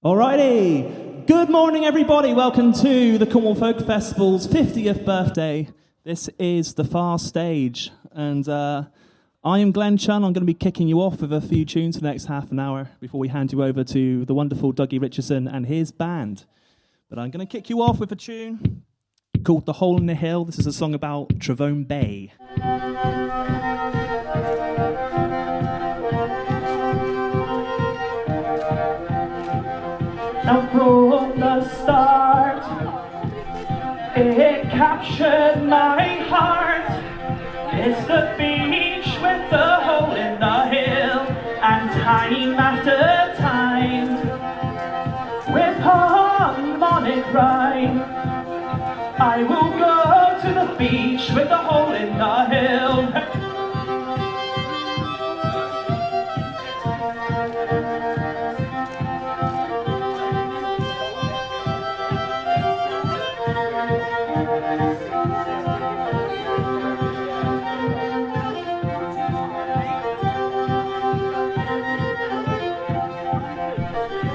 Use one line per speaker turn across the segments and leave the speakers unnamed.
Alrighty, good morning everybody, welcome to the Cornwall Folk Festival's 50th birthday. This is the F.A.R stage, and I am Glen Chun. I'm going to be kicking you off with a few tunes for the next half an hour before we hand you over to the wonderful Dougie Richardson and his band. But I'm going to kick you off with a tune called The Hole in the Hill. This is a song about Travone Bay.
Now from the start, it captured my heart. It's the beach with the hole in the hill, and time after time, with harmonic rhyme, I will go to the beach with the hole in the hill.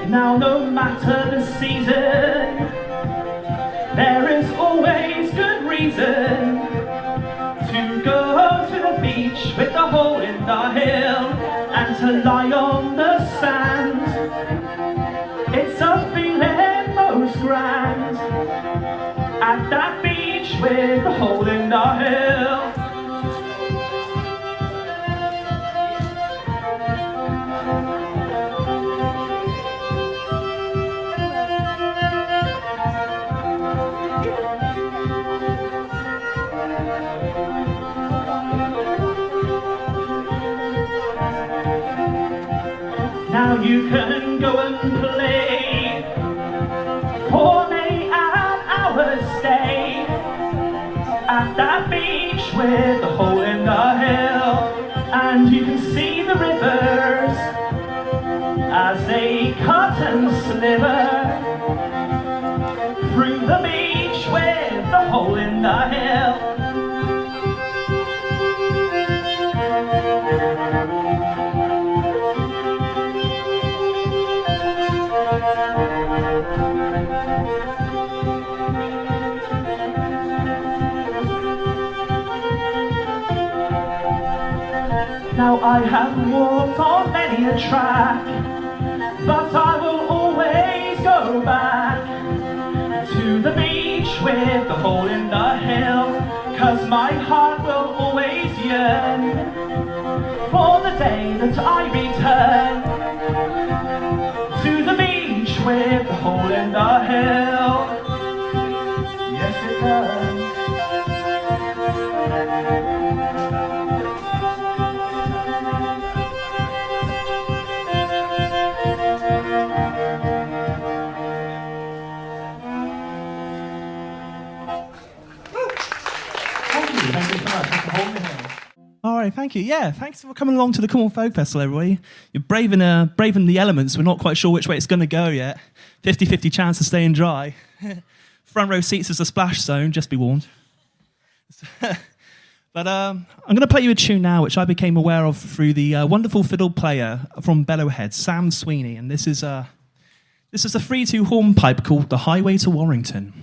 Now no matter the season, there is always good reason to go to the beach with the hole in the hill and to lie on the sand. It's a feeling most grand at that beach with the hole in the hill. Now you can go and play for me an hour's stay at that beach with the hole in the hill, and you can see the rivers as they cut and sliver through the beach with the hole in the hill. Now I have walked on many a track, but I will always go back to the beach with the hole in the hill, 'cause my heart will always yearn for the day that I return to the beach with the hole in the hill. Yes, it does.
All right, thank you. Yeah, thanks for coming along to the Cornwall Folk Festival, everybody. You're braving the elements. We're not quite sure which way it's going to go yet. 50-50 chance of staying dry. Front row seats is a splash zone, just be warned. But I'm going to play you a tune now, which I became aware of through the wonderful fiddle player from Bellowhead, Sam Sweeney. And this is a 3/2 hornpipe called The Highway to Warrington.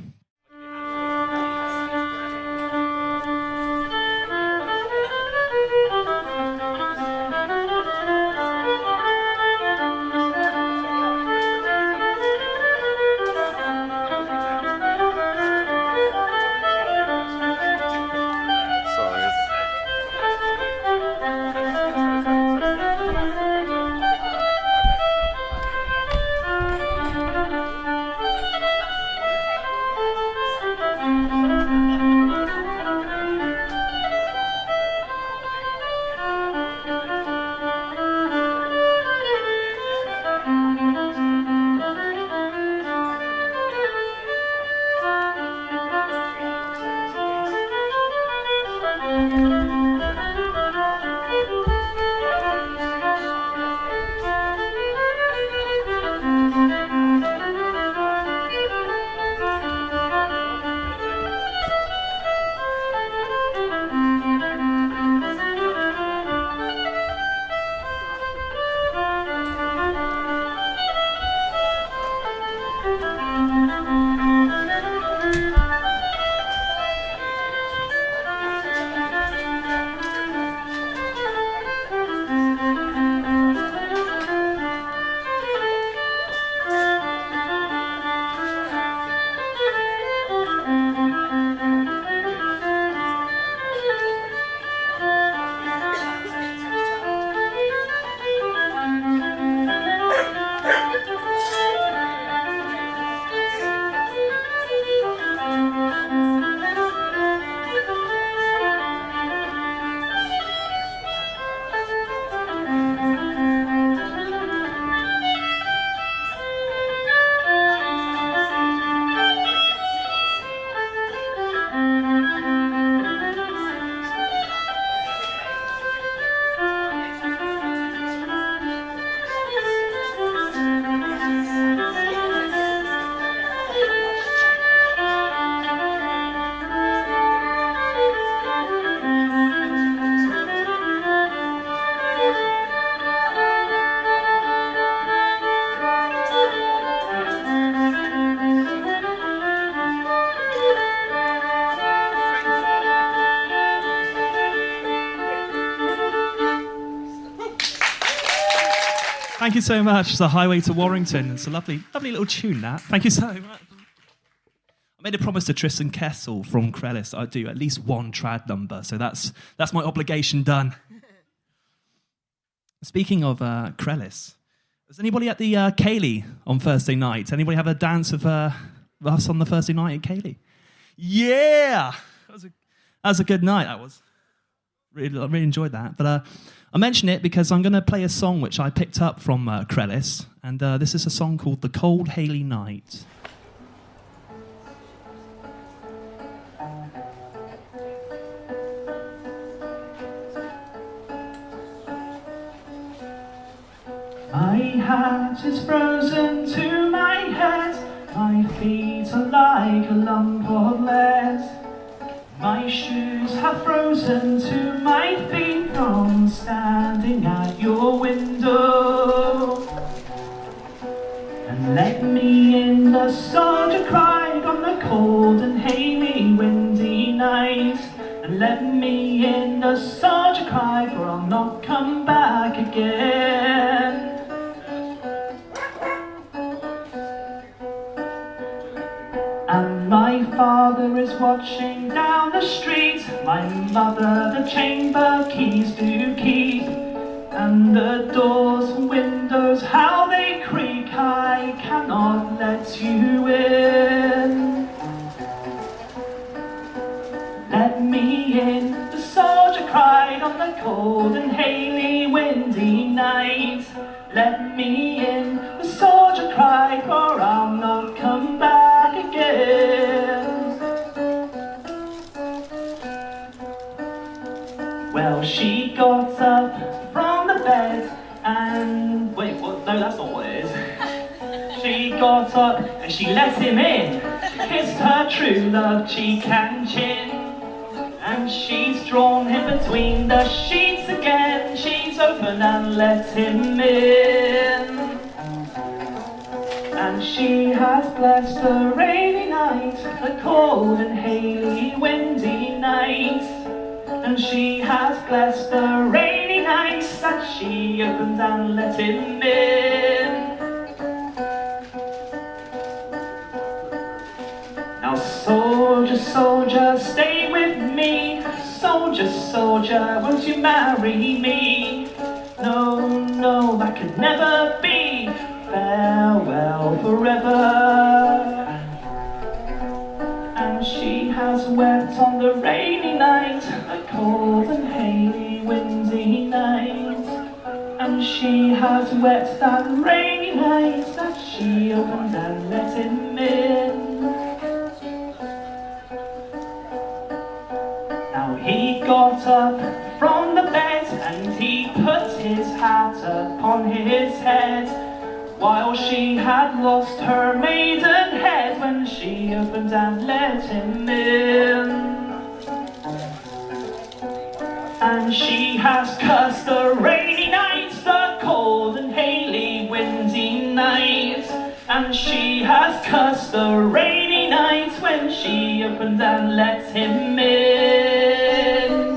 Thank you so much. The Highway to Warrington. It's a lovely, lovely little tune, that. Thank you so much. I made a promise to Tristan Kessel from Krellis I'd do at least one trad number, so that's my obligation done. Speaking of Krellis, was anybody at the Ceilidh on Thursday night? Anybody have a dance with us on the Thursday night at Ceilidh? Yeah! That was a good night, that was. I really enjoyed that. But I mention it because I'm going to play a song which I picked up from Krellis, and this is a song called The Cold Hayley Night.
My hat is frozen to my head, my feet are like a lump of lead. My shoes have frozen to my feet from standing at your window. And let me in, the soldier cried on the cold and hazy windy night. And let me in, the soldier cried, for I'll not come back again. And my father is watching down the street, my mother the chamber keys do keep, and the doors and windows how they creak, I cannot let you in. Let me in, the soldier cried on the cold and hazy windy night. Let me in, the soldier cried, for I'll not come back again. Well, she got up from the bed and... Wait, what? No, that's not what it is. She got up and she let him in. She kissed her true love cheek and chin. And she's drawn him between the sheets again. She's opened and let him in. And she has blessed the rainy night, the cold and hazy windy night. And she has blessed the rainy night that she opened and let him in. Now soldier, soldier, stay with me. Soldier, soldier, won't you marry me? No, no, that could never be. Farewell forever. And she has wept on the rainy night, the cold and hazy windy night. And she has wept that rainy night that she opened and let him in. Now he got up from the bed and he put his hat upon his head, while she had lost her maidenhead when she opened and let him in. And she has cursed the rainy night, the cold and hazy windy night. And she has cursed the rainy night when she opened and let him in.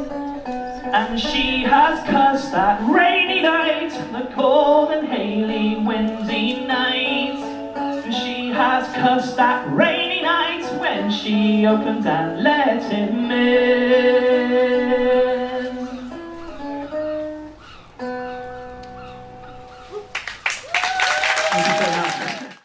And she has cursed that rainy night, the cold and hazy windy night. And she has cursed that rainy night when she opened and let him in. Thank you so much.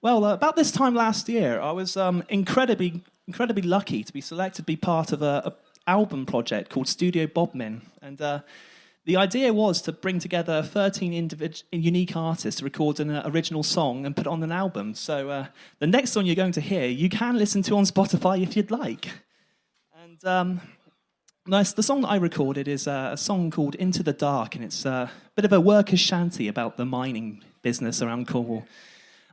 Well, about this time last year, I was incredibly lucky to be selected to be part of a album project called Studio Bodmin, and the idea was to bring together 13 unique artists to record an original song and put it on an album. So the next song you're going to hear, you can listen to on Spotify if you'd like. And the song that I recorded is a song called Into the Dark, and it's a bit of a workers' shanty about the mining business around Cornwall.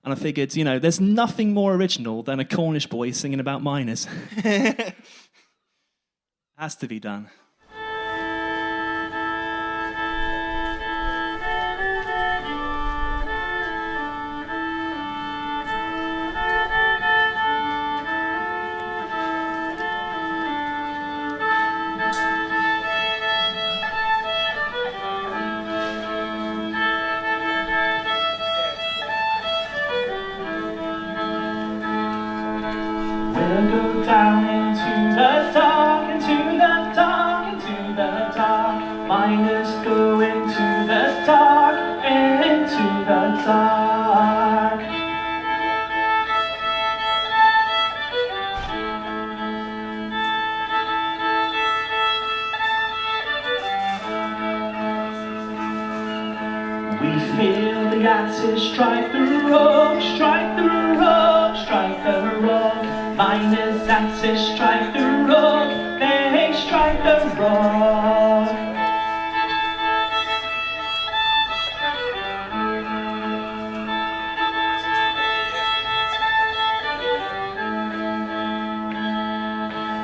And I figured, there's nothing more original than a Cornish boy singing about miners. Has to be done.
We'll go down into the dark, into the dark, into the dark. Miners go into the dark, into the dark. We feel the axes strike the rock, strike the rock, strike the rock. Miners' axes strike the rock, they strike the rock.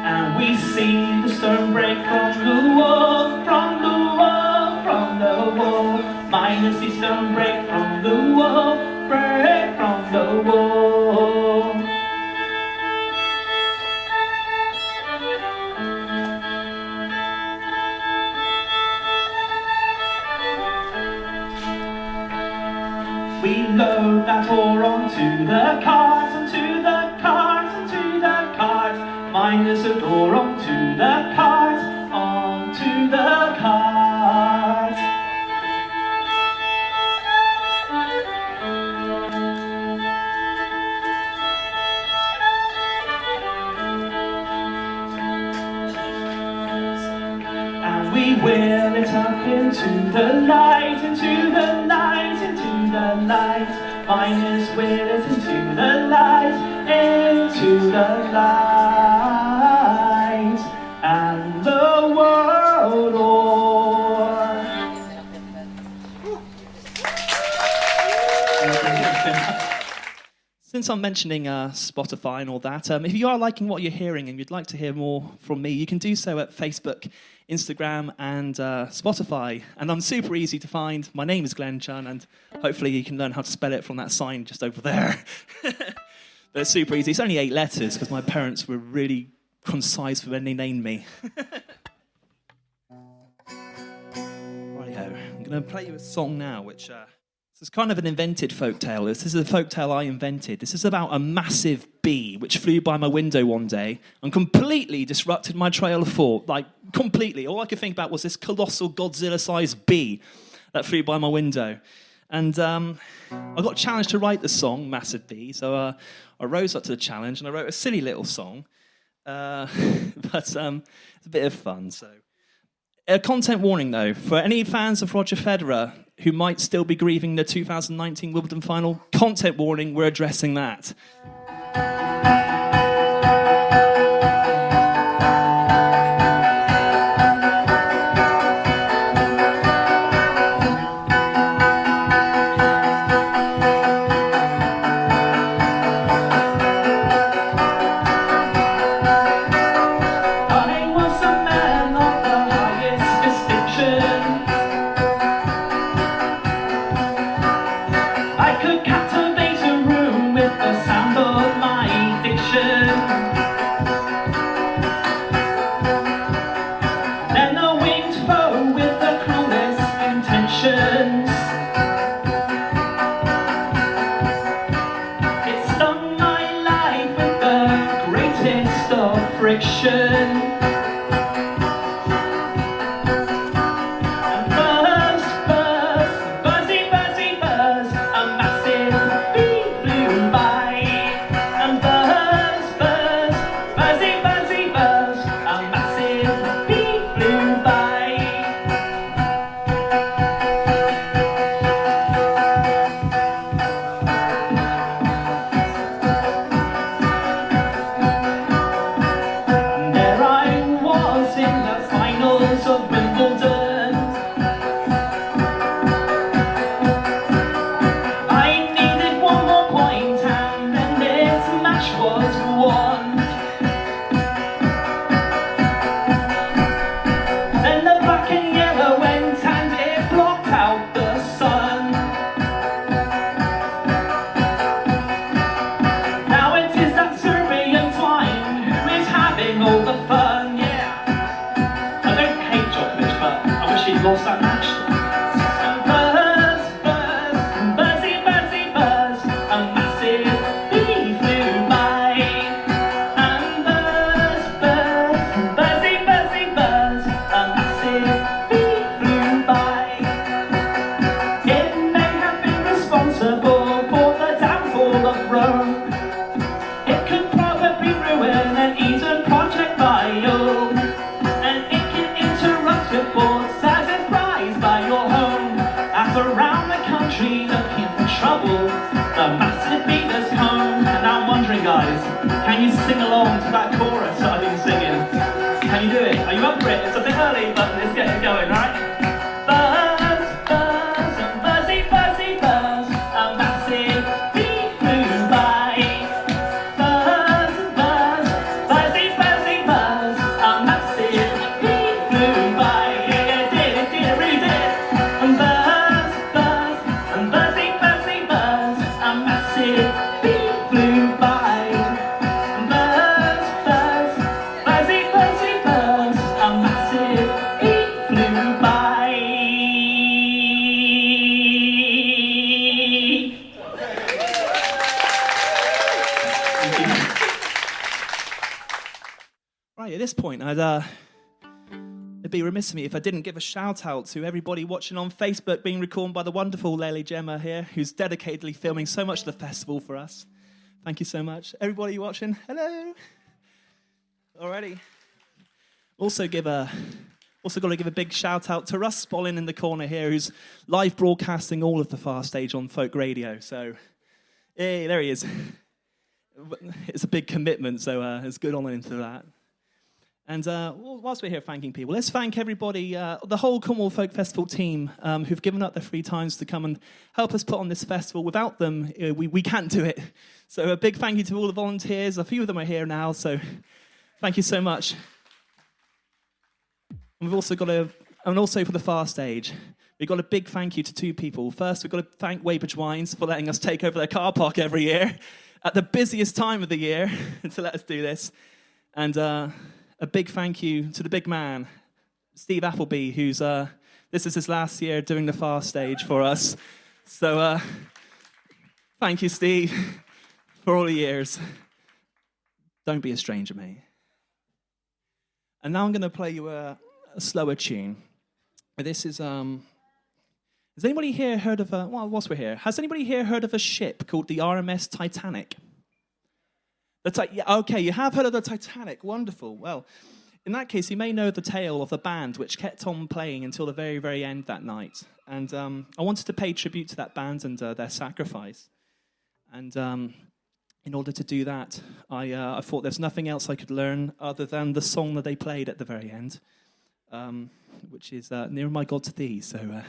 And we see the stone break from the wall, from the wall, from the wall. Miners see stone break from the wall, break from the wall. We load that ore onto the cars, onto the cars, onto the cars. Miners load ore onto the cars, onto the cars. And we wheel it up into the light, into the light, into the light. Miners wheel it into the light, into the light. And the world o'er.
Since I'm mentioning Spotify and all that, if you are liking what you're hearing and you'd like to hear more from me, you can do so at Facebook, Instagram, and Spotify. And I'm super easy to find. My name is Glen Chun, and hopefully you can learn how to spell it from that sign just over there. But it's super easy. It's only 8 letters because my parents were really concise for when they named me. Righto. I'm going to play you a song now, which... This is kind of an invented folktale. This is a folktale I invented. This is about a massive bee which flew by my window one day and completely disrupted my trail of thought. Like, completely. All I could think about was this colossal Godzilla-sized bee that flew by my window. And I got challenged to write the song, Massive Bee, so I rose up to the challenge and I wrote a silly little song. But it's a bit of fun, so... A content warning, though, for any fans of Roger Federer who might still be grieving the 2019 Wimbledon final, content warning, we're addressing that.
There I Rome. It could probably ruin an Eden project by you, and it can interrupt your thoughts as it flies by your home. As around the country looking for trouble, the massive beavers come. And now I'm wondering, guys, can you sing along to that chorus that I've been singing? Can you do it? Are you up for it? It's a bit early, but let's get it going, right? Buzz, buzz, and buzzy, buzzy, buzz, a massive bee flew by. Buzz, buzz, buzzy, buzzy, buzz, a massive bee flew by. Yeah, it really did. And buzz, buzz, and buzzy, buzzy, buzz, a massive bee flew by. Buzz, buzz, buzzy, buzzy, buzz, a massive bee flew by.
Right, at this point, it'd be remiss of me if I didn't give a shout out to everybody watching on Facebook, being recorded by the wonderful Lely Gemma here, who's dedicatedly filming so much of the festival for us. Thank you so much. Everybody watching, hello. Alrighty. Also got to give a big shout out to Russ Spollin in the corner here, who's live broadcasting all of the Far Stage on folk radio. So, hey, there he is. It's a big commitment, so it's good on into that. And whilst we're here thanking people, let's thank everybody, the whole Cornwall Folk Festival team, who've given up their free times to come and help us put on this festival. Without them, we can't do it. So a big thank you to all the volunteers. A few of them are here now, so thank you so much. And we've also got and also for the Far Stage, we've got a big thank you to two people. First, we've got to thank Weybridge Wines for letting us take over their car park every year at the busiest time of the year to let us do this. And a big thank you to the big man, Steve Appleby, who's this is his last year doing the Far Stage for us. So thank you, Steve, for all the years. Don't be a stranger, mate. And now I'm going to play you a slower tune. This is has anybody here heard of whilst we're here, has anybody here heard of a ship called the RMS Titanic? Okay, you have heard of the Titanic. Wonderful. Well, in that case, you may know the tale of the band which kept on playing until the very, very end that night. And I wanted to pay tribute to that band and their sacrifice. And in order to do that, I thought there's nothing else I could learn other than the song that they played at the very end, which is Near My God to Thee. So I'm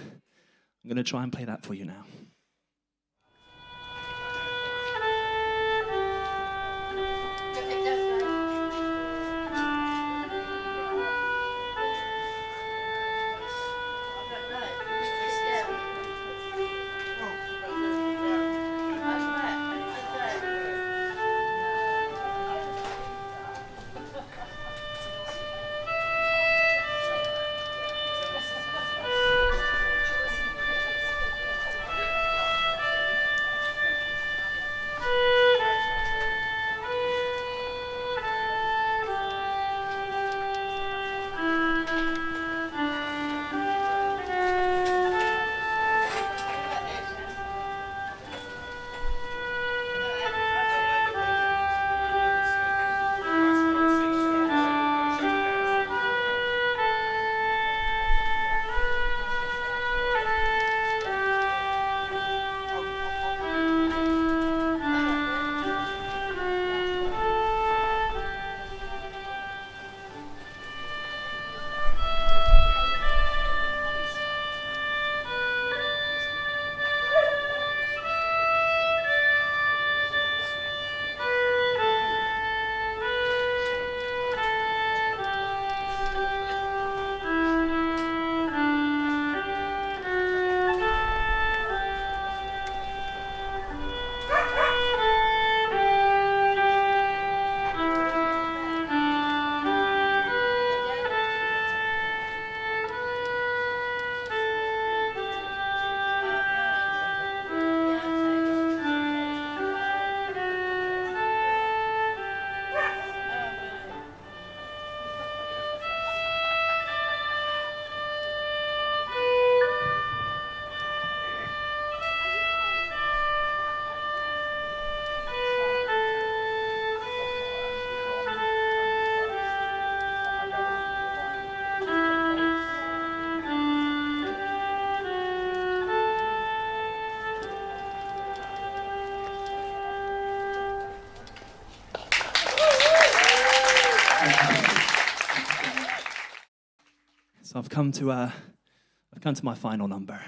going to try and play that for you now. So I've come to my final number.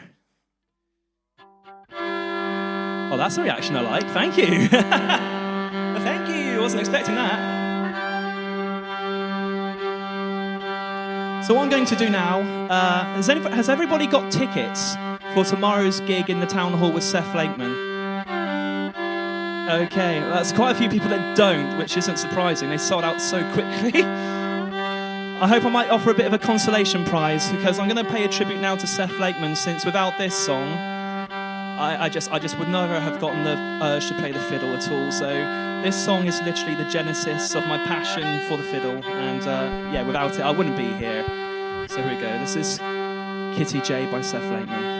Oh, that's a reaction I like. Thank you. Thank you. I wasn't expecting that. So what I'm going to do now, has everybody got tickets for tomorrow's gig in the town hall with Seth Lakeman? Okay, well, that's quite a few people that don't, which isn't surprising. They sold out so quickly. I hope I might offer a bit of a consolation prize, because I'm going to pay a tribute now to Seth Lakeman, since without this song, I just would never have gotten the urge to play the fiddle at all. So this song is literally the genesis of my passion for the fiddle, and yeah, without it I wouldn't be here. So here we go. This is Kitty J by Seth Lakeman.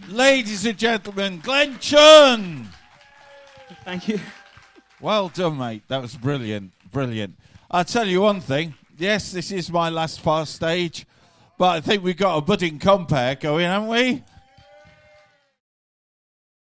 Ladies and gentlemen, Glen Chun.
Thank you.
Well done, mate. That was brilliant. Brilliant. I'll tell you one thing. Yes, this is my last F.A.R stage, but I think we've got a budding compare going, haven't we?